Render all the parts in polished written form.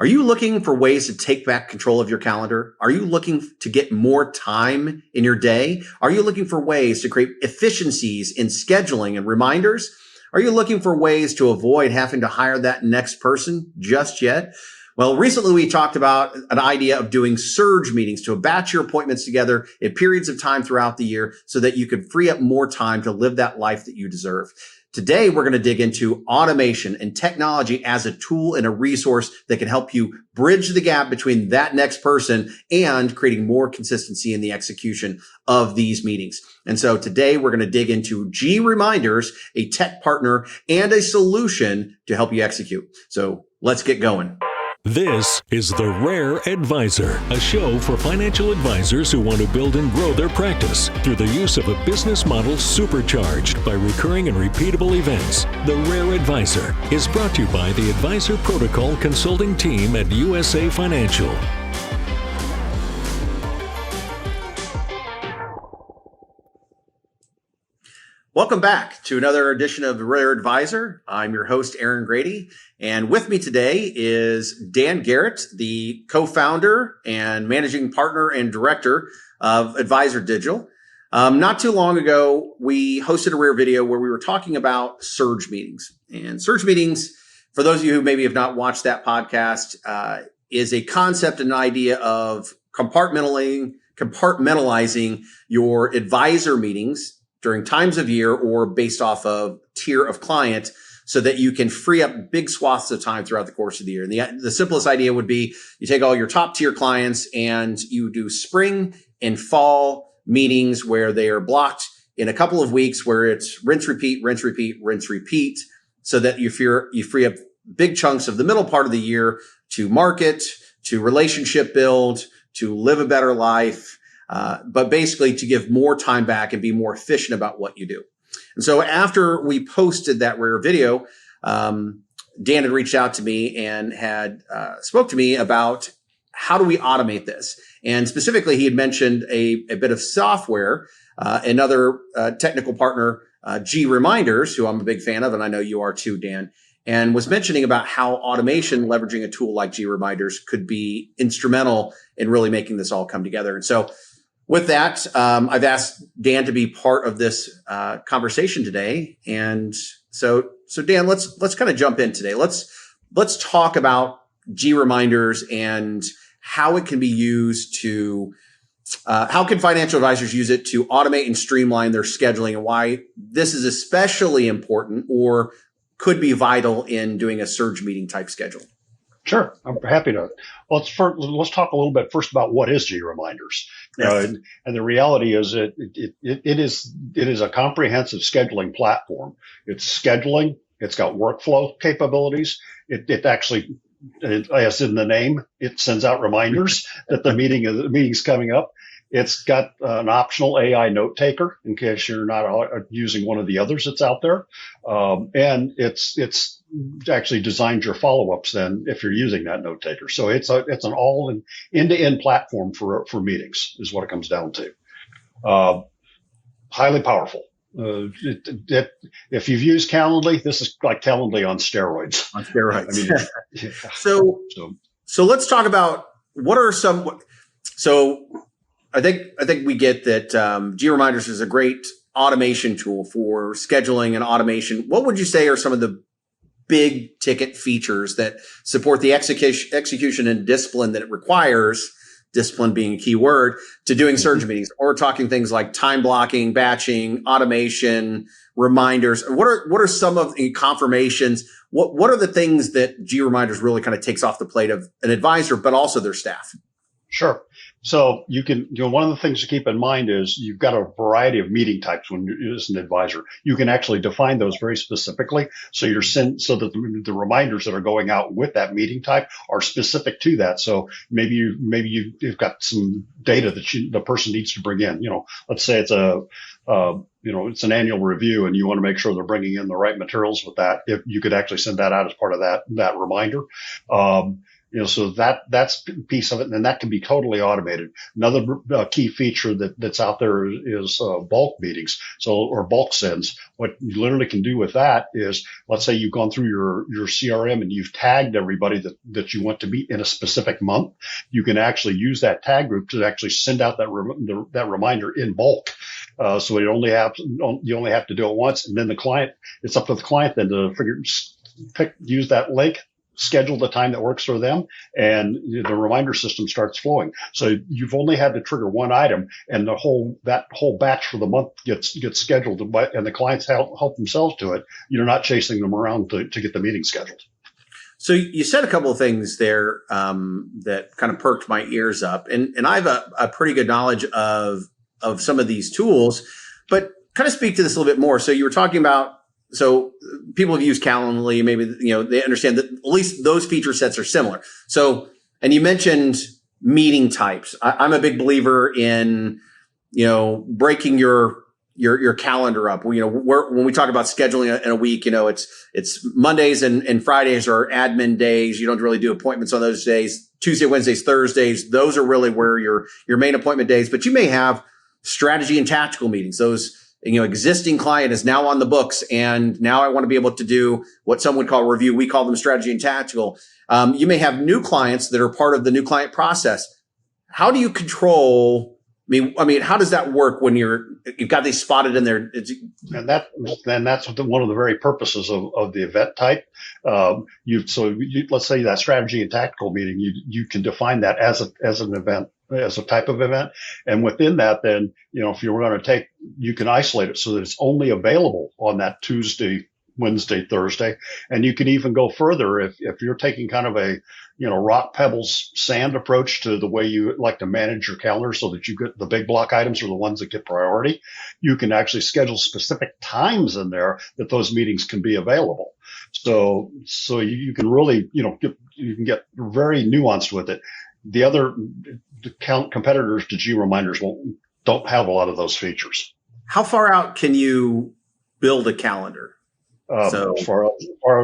Are you looking for ways to take back control of your calendar? Are you looking to get more time in your day? Are you looking for ways to create efficiencies in scheduling and reminders? Are you looking for ways to avoid having to hire that next person just yet? Well, recently we talked about an idea of doing surge meetings to batch your appointments together in periods of time throughout the year so that you could free up more time to live that life that you deserve. Today, we're going to dig into automation and technology as a tool and a resource that can help you bridge the gap between that next person and creating more consistency in the execution of these meetings. And so today we're going to dig into GReminders, a tech partner and a solution to help you execute. So let's get going. This is The Rare Advisor, a show for financial advisors who want to build and grow their practice through the use of a business model supercharged by recurring and repeatable events. The Rare Advisor is brought to you by the Advisor Protocol Consulting Team at USA Financial. Welcome back to another edition of The Rare Advisor. I'm your host, Aaron Grady, and with me today is Dan Garrett, the co-founder and managing partner and director of Advisor Digital. Not too long ago, we hosted a Rare video where we were talking about surge meetings. And surge meetings, for those of you who maybe have not watched that podcast, is a concept and an idea of compartmentalizing your advisor meetings during times of year or based off of tier of client so that you can free up big swaths of time throughout the course of the year. And the simplest idea would be you take all your top tier clients and you do spring and fall meetings where they are blocked in a couple of weeks where it's rinse, repeat, rinse, repeat, rinse, repeat, so that you free up big chunks of the middle part of the year to market, to relationship build, to live a better life, but basically to give more time back and be more efficient about what you do. And so after we posted that Rare video, Dan had reached out to me and had spoke to me about how do we automate this? And specifically, he had mentioned a bit of software, another technical partner, GReminders, who I'm a big fan of, and I know you are too, Dan, and was mentioning about how automation, leveraging a tool like GReminders, could be instrumental in really making this all come together. And so with that, I've asked Dan to be part of this conversation today. And so Dan, let's kind of jump in today. Let's talk about GReminders and how it can be used to, how can financial advisors use it to automate and streamline their scheduling, and why this is especially important or could be vital in doing a surge meeting type schedule. Sure, I'm happy to. Well, let's talk a little bit first about what is GReminders. Yes. And the reality is it is a comprehensive scheduling platform. It's scheduling. It's got workflow capabilities. It actually, as in the name, it sends out reminders that the meeting's coming up. It's got an optional AI note taker in case you're not using one of the others that's out there. And it's actually designed your follow-ups then if you're using that note taker. So it's an all end-to-end platform for meetings is what it comes down to. Highly powerful. If you've used Calendly, this is like Calendly on steroids. On steroids. I mean, yeah. So let's talk about what are some. So I think we get that GReminders is a great automation tool for scheduling and automation. What would you say are some of the big ticket features that support the execution and discipline that it requires, discipline being a key word, to doing surge meetings? Or we're talking things like time blocking, batching, automation, reminders. What are some of the confirmations? What are the things that GReminders really kind of takes off the plate of an advisor, but also their staff? Sure. So one of the things to keep in mind is you've got a variety of meeting types when you're as an advisor. You can actually define those very specifically. So so that the reminders that are going out with that meeting type are specific to that. So maybe you've got some data that the person needs to bring in. Let's say it's a it's an annual review and you want to make sure they're bringing in the right materials with that, if you could actually send that out as part of that reminder. So that's a piece of it, and that can be totally automated. Another key feature that's out there is bulk meetings, or bulk sends. What you literally can do with that is, let's say you've gone through your CRM and you've tagged everybody that you want to meet in a specific month. You can actually use that tag group to actually send out that reminder in bulk. So you only have to do it once, and then it's up to the client then to use that link, schedule the time that works for them, and the reminder system starts flowing. So you've only had to trigger one item, and that whole batch for the month gets scheduled, and the clients help themselves to it. You're not chasing them around to get the meeting scheduled. So you said a couple of things there that kind of perked my ears up, and I have a pretty good knowledge of some of these tools, but kind of speak to this a little bit more. So you were talking about, so people have used Calendly, maybe, they understand that at least those feature sets are similar. So, and you mentioned meeting types. I'm a big believer in, breaking your calendar up. When we talk about scheduling in a week, it's Mondays and Fridays are admin days. You don't really do appointments on those days. Tuesday, Wednesdays, Thursdays, those are really where your main appointment days, but you may have strategy and tactical meetings. Those, existing client is now on the books, and now I want to be able to do what some would call review. We call them strategy and tactical. You may have new clients that are part of the new client process. How do you control? I mean, how does that work when you've got these spotted in there? And that's one of the very purposes of the event type. Let's say that strategy and tactical meeting, you can define that as an event, as a type of event. And within that, then, if you were going to you can isolate it so that it's only available on that Tuesday, Wednesday, Thursday. And you can even go further if you're taking kind of a, rock, pebbles, sand approach to the way you like to manage your calendar so that you get the big block items are the ones that get priority. You can actually schedule specific times in there that those meetings can be available. So you can really, you can get very nuanced with it. The competitors to GReminders don't have a lot of those features. How far out can you build a calendar? As far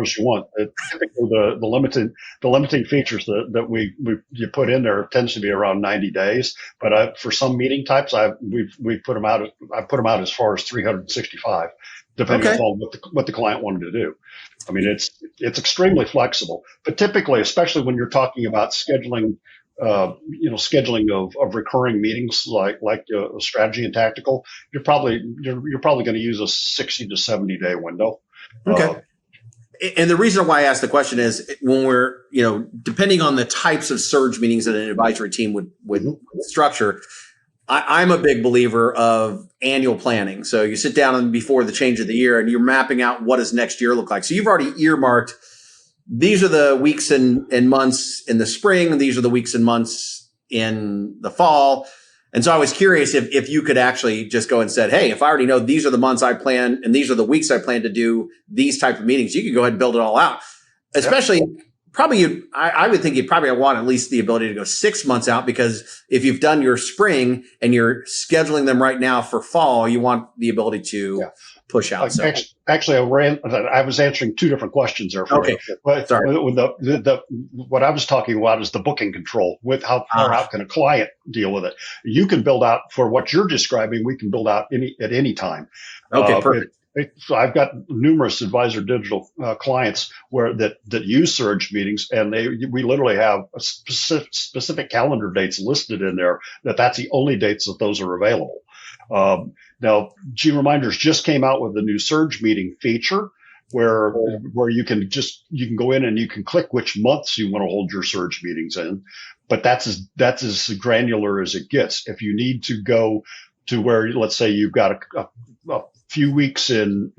as you want. Typically, the limiting features that you put in there tends to be around 90 days. But for some meeting types, we put them out. I put them out as far as 365, depending upon what the client wanted to do. I mean, it's extremely flexible. But typically, especially when you're talking about scheduling, scheduling of recurring meetings like a strategy and tactical, you're probably going to use a 60 to 70 day window. Okay. And the reason why I asked the question is when we're, depending on the types of surge meetings that an advisory team would structure, I'm a big believer of annual planning. So you sit down before the change of the year and you're mapping out what does next year look like. So you've already earmarked, these are the weeks and months in the spring. These are the weeks and months in the fall. And so I was curious if you could actually just go and said, hey, if I already know these are the months I plan and these are the weeks I plan to do these type of meetings, you could go ahead and build it all out. Especially probably I would think you'd probably want at least the ability to go 6 months out, because if you've done your spring and you're scheduling them right now for fall, you want the ability to push out. So. Actually, I was answering two different questions there. Okay. But sorry. What I was talking about is the booking control with how far out can a client deal with it. You can build out for what you're describing. We can build out at any time. Okay, perfect. So I've got numerous Advisor Digital clients that use surge meetings, and we literally have a specific calendar dates listed in there that's the only dates that those are available. Now, GReminders just came out with a new surge meeting feature where you can go in and you can click which months you want to hold your surge meetings in, but that's as granular as it gets. If you need to go to where, let's say you've got a few weeks in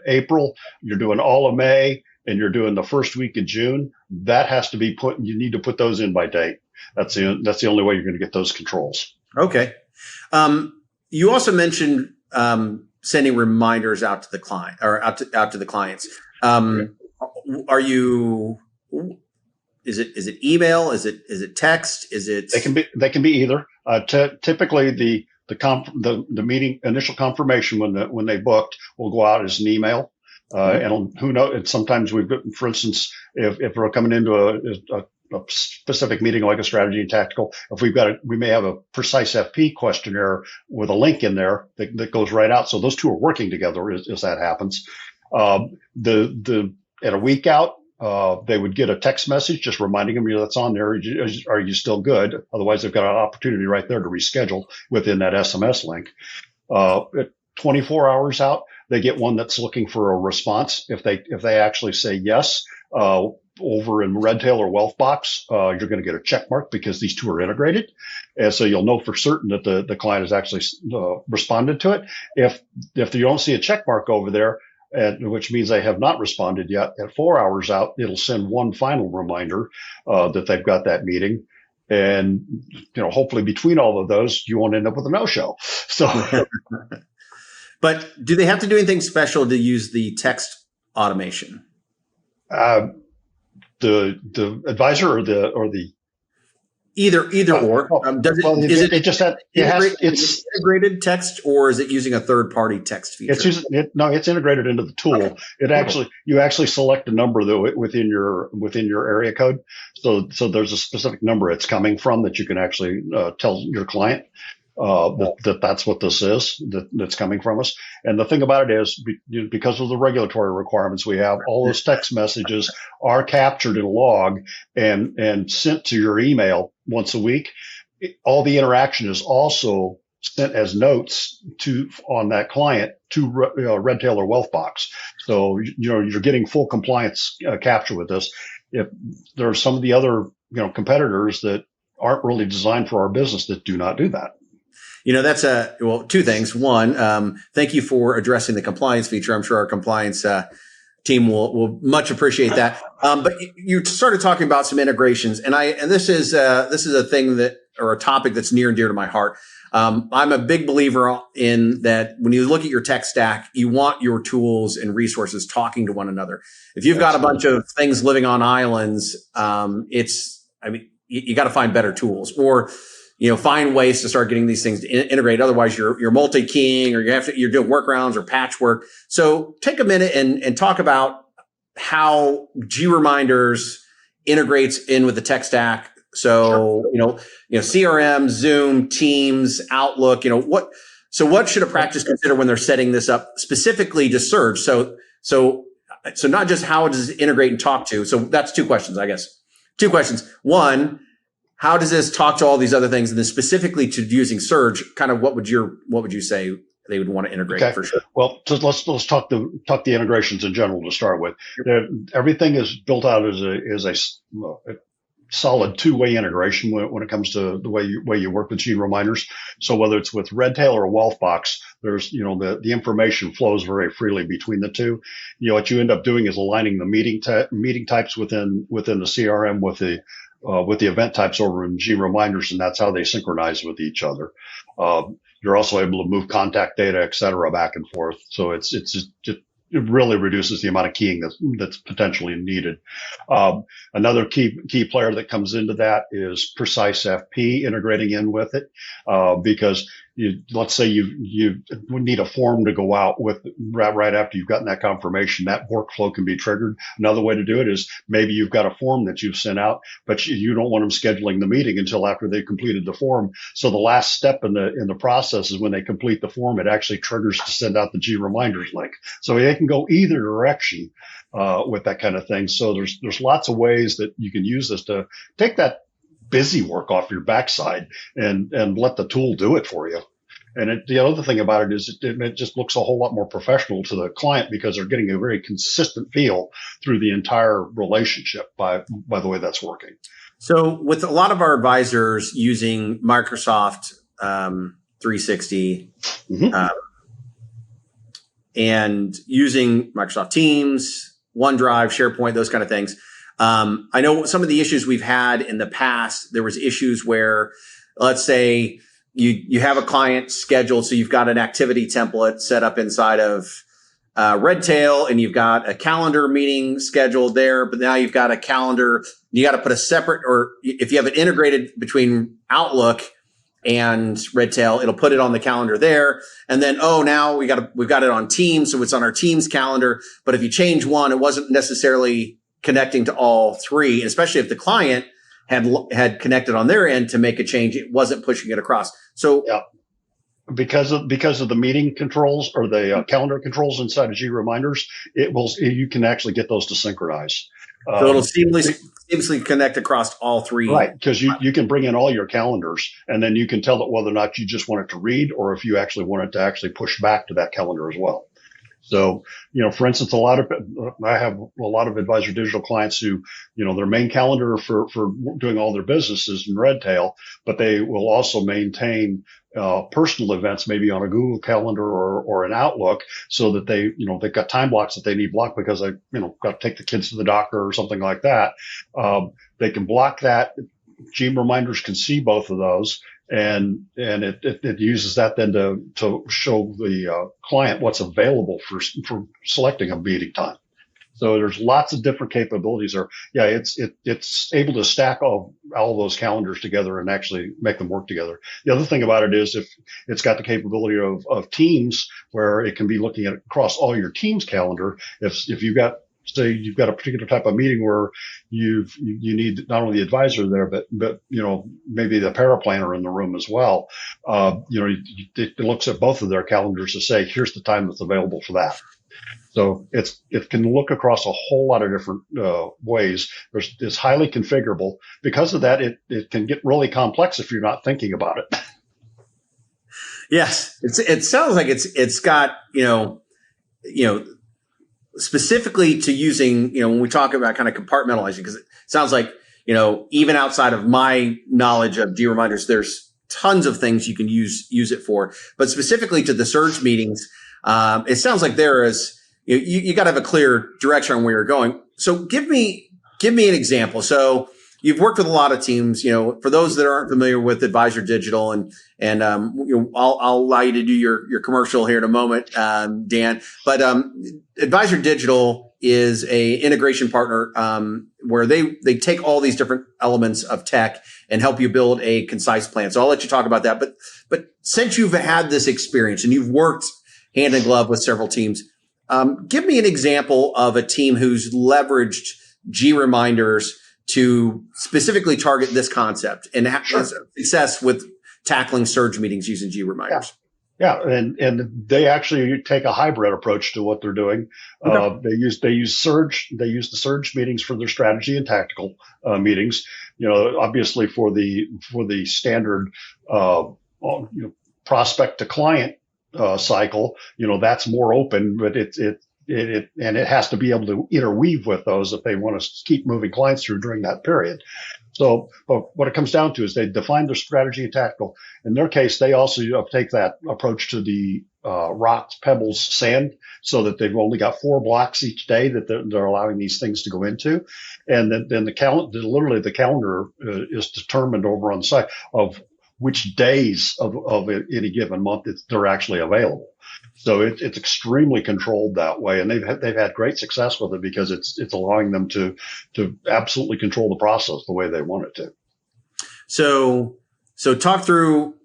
April, you're doing all of May, and you're doing the first week of June, that has to be you need to put those in by date. That's the only way you're going to get those controls. Okay. You also mentioned sending reminders out to the client or out to the clients. Are you? Is it email? Is it text? Is it? They can be either. Typically, the the meeting initial confirmation when they booked will go out as an email. And who knows? And sometimes we've got, for instance, if we're coming into a specific meeting like a strategy and tactical, if we may have a precise FP questionnaire with a link in there that goes right out. So those two are working together as that happens. At a week out, they would get a text message just reminding them, that's on there. Are you still good? Otherwise, they've got an opportunity right there to reschedule within that SMS link. At 24 hours out, they get one that's looking for a response. If they actually say yes, over in Redtail or Wealthbox, you're going to get a check mark because these two are integrated. And so you'll know for certain that the client has actually responded to it. If you don't see a check mark over there, which means they have not responded yet, at 4 hours out, it'll send one final reminder that they've got that meeting. And, hopefully between all of those, you won't end up with a no-show. So, but do they have to do anything special to use the text automation? The advisor or the either or. Does it? Well, is it just that it's integrated text, or is it using a third-party text feature? It's integrated into the tool. Okay. You actually select a number within your area code. So there's a specific number it's coming from that you can actually tell your client that's what this is that's coming from us. And the thing about it is, because of the regulatory requirements we have, all those text messages are captured in a log and sent to your email once a week. All the interaction is also sent as notes on that client to Redtail or Wealthbox. So you're getting full compliance capture with this. If there are some of the other competitors that aren't really designed for our business that do not do that. That's two things. One, thank you for addressing the compliance feature. I'm sure our compliance team will much appreciate that. But you started talking about some integrations, and this is a thing or a topic that's near and dear to my heart. I'm a big believer in that. When you look at your tech stack, you want your tools and resources talking to one another. If you've got a bunch of things living on islands, you got to find better tools, or find ways to start getting these things to integrate. Otherwise, you're multi-keying, or you're doing workarounds or patchwork. So take a minute and talk about how GReminders integrates in with the tech stack. So, CRM, Zoom, Teams, Outlook, what should a practice consider when they're setting this up specifically to Surge? So not just how does it integrate and talk to. So that's two questions, I guess. Two questions. One, how does this talk to all these other things? And then specifically to using Surge, kind of what would you say they would want to integrate for sure? Well, so let's talk the integrations in general to start with. Everything is built out as a solid two-way integration when it comes to the way you work with GReminders. So whether it's with Redtail or Wealthbox, there's the information flows very freely between the two. What you end up doing is aligning the meeting types within the CRM with the event types over in GReminders, and that's how they synchronize with each other. You're also able to move contact data, et cetera, back and forth. So it really reduces the amount of keying that's potentially needed. Another key player that comes into that is Precise FP integrating in with it, because let's say you would need a form to go out with right after you've gotten that confirmation. That workflow can be triggered. Another way to do it is maybe you've got a form that you've sent out, but you don't want them scheduling the meeting until after they've completed the form. So the last step in the process is when they complete the form, it actually triggers to send out the GReminders link. So they can go either direction with that kind of thing. So there's lots of ways that you can use this to take that busy work off your backside and let the tool do it for you. And the other thing about it is it just looks a whole lot more professional to the client because they're getting a very consistent feel through the entire relationship by the way that's working. So with a lot of our advisors using Microsoft 360 and using Microsoft Teams, OneDrive, SharePoint, those kind of things, I know some of the issues we've had in the past, there was issues where, let's say, you have a client scheduled, so you've got an activity template set up inside of Redtail, and you've got a calendar meeting scheduled there, but now you've got a calendar, you got to put a separate, or if you have it integrated between Outlook and Redtail, it'll put it on the calendar there. And then, now we've got it on Teams. So it's on our Teams calendar. But if you change one, it wasn't necessarily connecting to all three, and especially if the client had connected on their end to make a change, it wasn't pushing it across. So yeah. Because of the meeting controls or the calendar controls inside of GReminders, you can actually get those to synchronize. So it'll seamlessly connect across all three. Right, because you can bring in all your calendars, and then you can tell it whether or not you just want it to read or if you actually want it to actually push back to that calendar as well. So, for instance, I have a lot of Advisor Digital clients who, their main calendar for doing all their business is in Redtail, but they will also maintain personal events, maybe on a Google Calendar or an Outlook, so that they've got time blocks that they need blocked because they, got to take the kids to the doctor or something like that. They can block that. GReminders can see both of those. And it uses that then to show the client what's available for selecting a meeting time. So there's lots of different capabilities there. Yeah, it's able to stack all those calendars together and actually make them work together. The other thing about it is if it's got the capability of Teams, where it can be looking at across all your Teams calendar. If you've got, say, you've got a particular type of meeting where you need not only the advisor there, but maybe the paraplanner in the room as well. It looks at both of their calendars to say, here's the time that's available for that. So it can look across a whole lot of different ways. It's highly configurable. Because of that, it can get really complex if you're not thinking about it. Yes, it sounds like it's got specifically to using, when we talk about kind of compartmentalizing, because it sounds like, even outside of my knowledge of GReminders, there's tons of things you can use it for, but specifically to the surge meetings, it sounds like there is, you got to have a clear direction on where you're going. So give me an example. So you've worked with a lot of teams, for those that aren't familiar with Advisor Digital, and I'll allow you to do your commercial here in a moment, Dan. But Advisor Digital is a integration partner where they take all these different elements of tech and help you build a concise plan. So I'll let you talk about that. But since you've had this experience and you've worked hand in glove with several teams, give me an example of a team who's leveraged GReminders to specifically target this concept and have success with tackling surge meetings using GReminders. Yeah. And they actually take a hybrid approach to what they're doing. Okay. They use the surge meetings for their strategy and tactical meetings. Obviously for the standard prospect to client cycle, that's more open, but it has to be able to interweave with those if they want to keep moving clients through during that period. So, but what it comes down to is they define their strategy and tactical. In their case, they also take that approach to the rocks, pebbles, sand, so that they've only got 4 blocks each day that they're allowing these things to go into. And then the calendar is determined over on the side of which days of any given month they're actually available. So it's extremely controlled that way, and they've had great success with it because it's allowing them to absolutely control the process the way they want it to. So talk through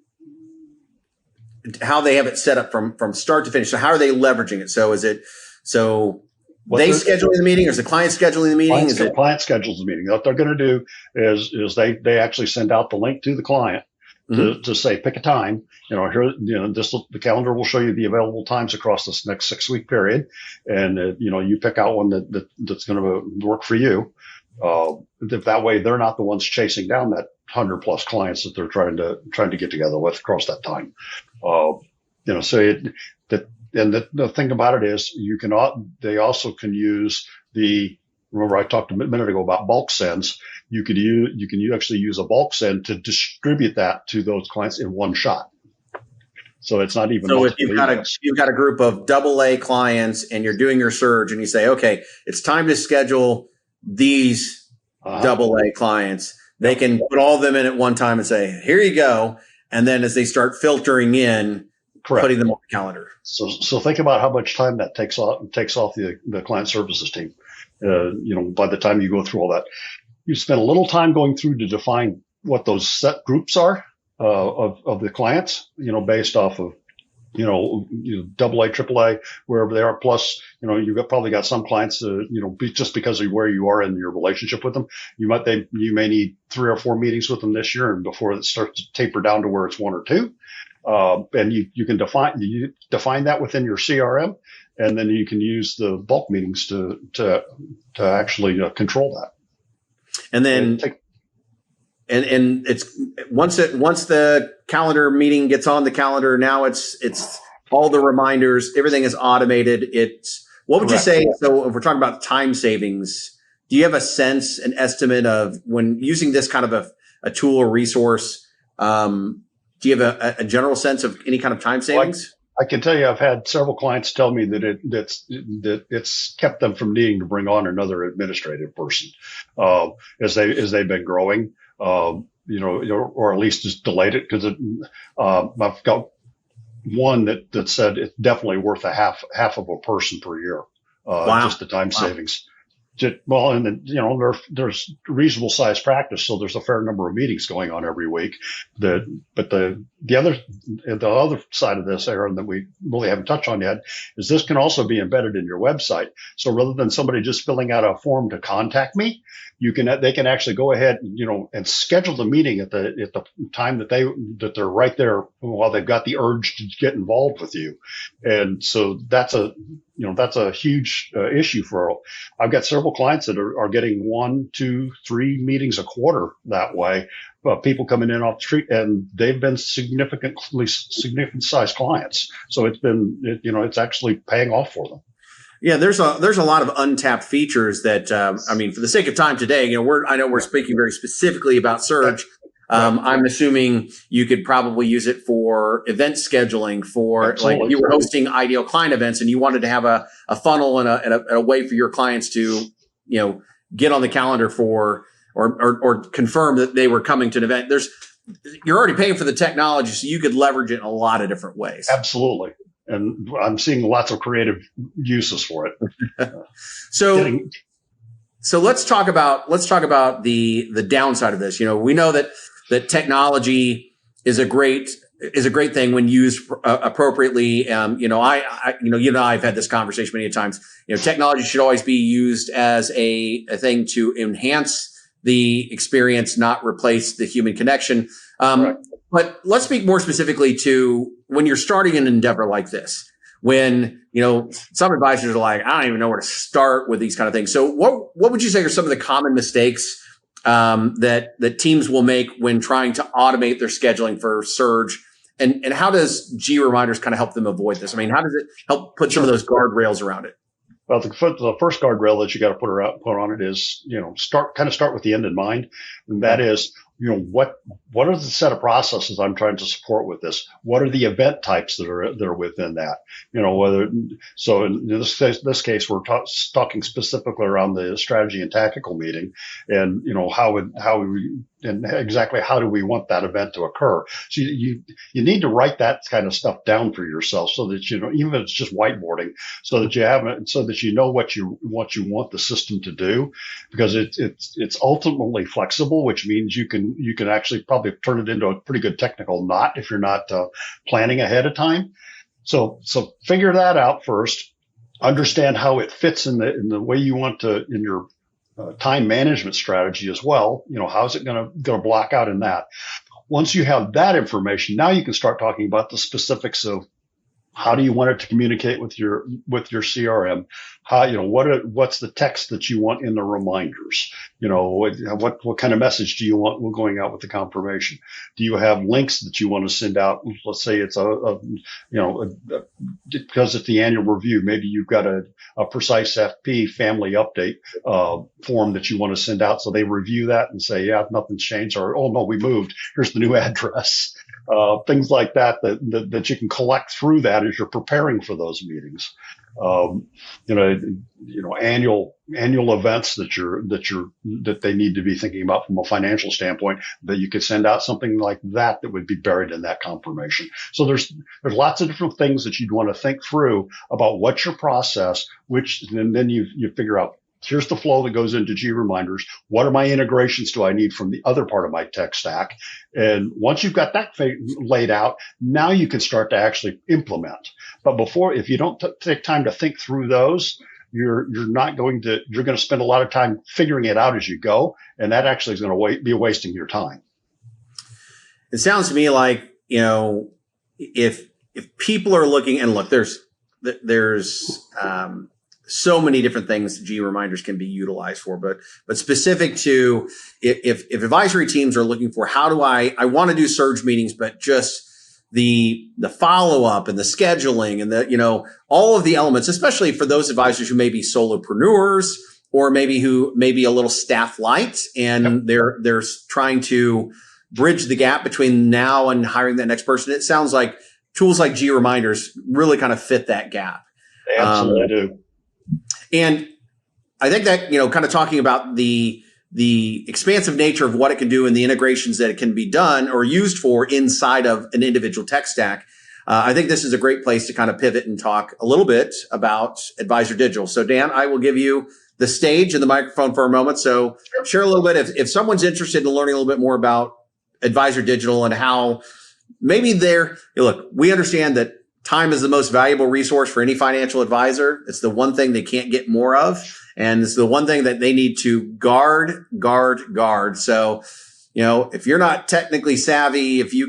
how they have it set up from start to finish. So how are they leveraging it? So is it they scheduling the meeting, or is the client scheduling the meeting? Client schedules the meeting. What they're going to do is they actually send out the link to the client. Mm-hmm. To say, pick a time, the calendar will show you the available times across this next 6-week period. And, you pick out one that's going to work for you. That way they're not the ones chasing down that 100 plus clients that they're trying to get together with across that time. The thing about it is they also can use remember I talked a minute ago about bulk sends. You can actually use a bulk send to distribute that to those clients in one shot. So it's not even. So if you've got a group of AA clients and you're doing your surge and you say, okay, it's time to schedule these AA clients, they can put all of them in at one time and say, here you go. And then as they start filtering in, correct, putting them on the calendar. So think about how much time that takes off the client services team. By the time you go through all that, you spend a little time going through to define what those set groups are. of the clients, based off of, double A, triple A, wherever they are. Plus, you've probably got some clients, just because of where you are in your relationship with them, you may need 3 or 4 meetings with them this year, and before it starts to taper down to where it's 1 or 2. And you can define that within your CRM, and then you can use the bulk meetings to actually control that. And then, and it's once the calendar meeting gets on the calendar, now it's all the reminders, everything is automated. What would you say? So if we're talking about time savings, do you have a sense, an estimate of when using this kind of a tool or resource? Do you have a general sense of any kind of time savings? I can tell you, I've had several clients tell me that it's kept them from needing to bring on another administrative person, as they've been growing, or at least just delayed it, because I've got one that said it's definitely worth a half of a person per year, just the time savings. Well, and then, there's reasonable size practice, so there's a fair number of meetings going on every week. But the other side of this, Aaron, that we really haven't touched on yet, is this can also be embedded in your website. So rather than somebody just filling out a form to contact me, they can actually go ahead, and schedule the meeting at the time that they're right there while they've got the urge to get involved with you. And so that's a huge issue I've got several clients that are getting 1, 2, 3 meetings a quarter that way. People coming in off the street, and they've been significant sized clients. So it's actually paying off for them. Yeah, there's a lot of untapped features that, for the sake of time today, I know we're speaking very specifically about Surge. I'm assuming you could probably use it for event scheduling, for Absolutely. like you were hosting ideal client events and you wanted to have a funnel and a way for your clients to, get on the calendar for, or confirm that they were coming to an event. You're already paying for the technology, so you could leverage it in a lot of different ways. Absolutely. And I'm seeing lots of creative uses for it. So let's talk about the downside of this. We know that technology is a great thing when used appropriately. I've had this conversation many times. Technology should always be used as a thing to enhance the experience, not replace the human connection. Right. But let's speak more specifically to when you're starting an endeavor like this, when, some advisors are like, I don't even know where to start with these kind of things. So what would you say are some of the common mistakes that teams will make when trying to automate their scheduling for Surge? And how does GReminders kind of help them avoid this? How does it help put some of those guardrails around it? Well, the first guardrail that you got to put on it is, start with the end in mind. And that is, what are the set of processes I'm trying to support with this? What are the event types that are within that? So in this case, we're talking specifically around the strategy and tactical meeting, and exactly how do we want that event to occur? So you need to write that kind of stuff down for yourself, so that even if it's just whiteboarding, so that you know what you want the system to do, because it's ultimately flexible, which means you can actually probably turn it into a pretty good technical knot if you're not planning ahead of time. So figure that out first. Understand how it fits in the way you want to in your time management strategy as well. How's it going to block out in that? Once you have that information, now you can start talking about the specifics of how do you want it to communicate with your CRM? What's the text that you want in the reminders? What kind of message do you want going out with the confirmation? Do you have links that you want to send out? Let's say it's because it's the annual review, maybe you've got a precise FP family update form that you want to send out, so they review that and say, yeah, nothing's changed, or oh no, we moved. Here's the new address. Things like that you can collect through that as you're preparing for those meetings. Annual events that they need to be thinking about from a financial standpoint, that you could send out something like that would be buried in that confirmation. So there's lots of different things that you'd want to think through about what's your process, and then you figure out Here's the flow that goes into GReminders. What are my integrations do I need from the other part of my tech stack? And once you've got that laid out, now you can start to actually implement. But before, if you don't take time to think through those, you're going to spend a lot of time figuring it out as you go. And that actually is going to be wasting your time. It sounds to me like, if people are looking, and look, there's so many different things GReminders can be utilized for, but specific to if advisory teams are looking for, how do I want to do surge meetings, but just the follow up and the scheduling and all of the elements, especially for those advisors who may be solopreneurs or who may be a little staff light and they're trying to bridge the gap between now and hiring that next person. It sounds like tools like GReminders really kind of fit that gap. They absolutely do. And I think that, kind of talking about the expansive nature of what it can do and the integrations that it can be done or used for inside of an individual tech stack. I think this is a great place to kind of pivot and talk a little bit about Advisor Digital. So Dan, I will give you the stage and the microphone for a moment. So share a little bit if someone's interested in learning a little bit more about Advisor Digital and how maybe look, we understand that time is the most valuable resource for any financial advisor. It's the one thing they can't get more of. And it's the one thing that they need to guard. So, if you're not technically savvy, if you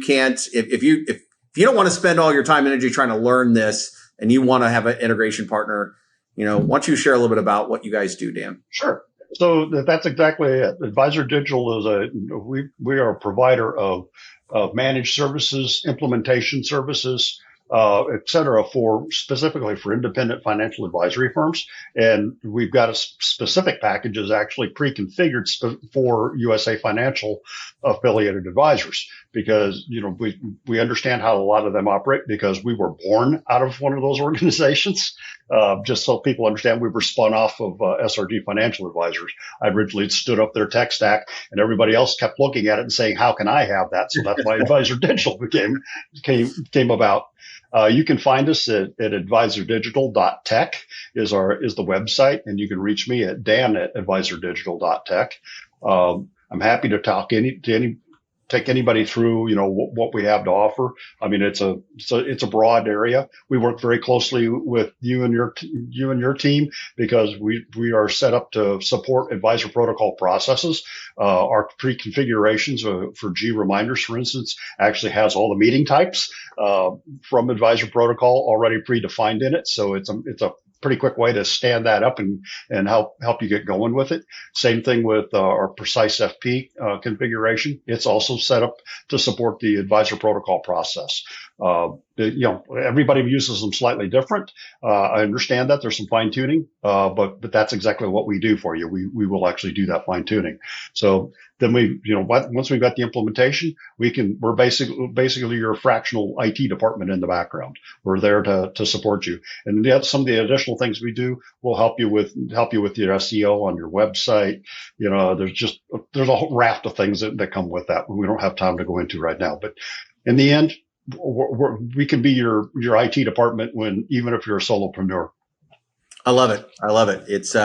don't want to spend all your time and energy trying to learn this and you want to have an integration partner, why don't you share a little bit about what you guys do, Dan? Sure. So that's exactly it. Advisor Digital we are a provider of managed services, implementation services, et cetera, specifically for independent financial advisory firms. And we've got a specific packages actually pre-configured for USA Financial affiliated advisors because, we understand how a lot of them operate because we were born out of one of those organizations. Just so people understand, we were spun off of SRG Financial Advisors. I originally stood up their tech stack and everybody else kept looking at it and saying, how can I have that? So that's why Advisor Digital came about. You can find us at advisordigital.tech is the website, and you can reach me at dan@advisordigital.tech. I'm happy to talk take anybody through, what we have to offer. I mean, it's a broad area. We work very closely with you and your team because we are set up to support advisor protocol processes. Our pre-configurations for GReminders, for instance, actually has all the meeting types from advisor protocol already predefined in it. So it's a pretty quick way to stand that up and help you get going with it. Same thing with our Precise FP configuration. It's also set up to support the advisor protocol process. Everybody uses them slightly different. I understand that there's some fine tuning, but that's exactly what we do for you. We will actually do that fine tuning. So then once we've got the implementation, we're basically your fractional IT department in the background. We're there to support you. And some of the additional things we do will help you with your SEO on your website. There's a whole raft of things that come with that. We don't have time to go into right now, but in the end, we can be your IT department even if you're a solopreneur. I love it. It's,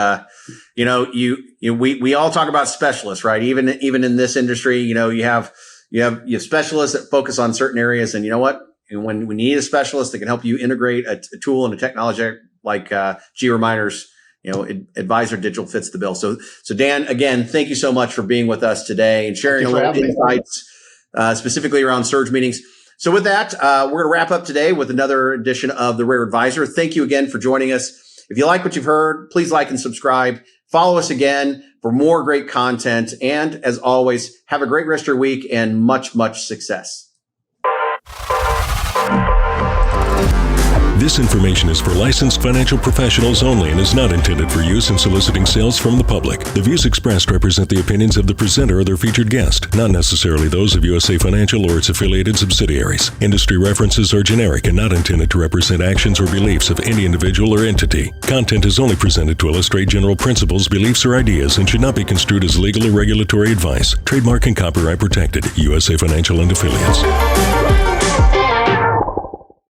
we all talk about specialists, right? Even in this industry, you have specialists that focus on certain areas, and you know what? And when we need a specialist that can help you integrate a tool and a technology like GReminders, Advisor Digital fits the bill. So Dan, again, thank you so much for being with us today and sharing a little insights, specifically around surge meetings. So with that, we're going to wrap up today with another edition of The Rare Advisor. Thank you again for joining us. If you like what you've heard, please like and subscribe. Follow us again for more great content. And as always, have a great rest of your week and much, much success. This information is for licensed financial professionals only and is not intended for use in soliciting sales from the public. The views expressed represent the opinions of the presenter or their featured guest, not necessarily those of USA Financial or its affiliated subsidiaries. Industry references are generic and not intended to represent actions or beliefs of any individual or entity. Content is only presented to illustrate general principles, beliefs, or ideas and should not be construed as legal or regulatory advice. Trademark and copyright protected. USA Financial and Affiliates.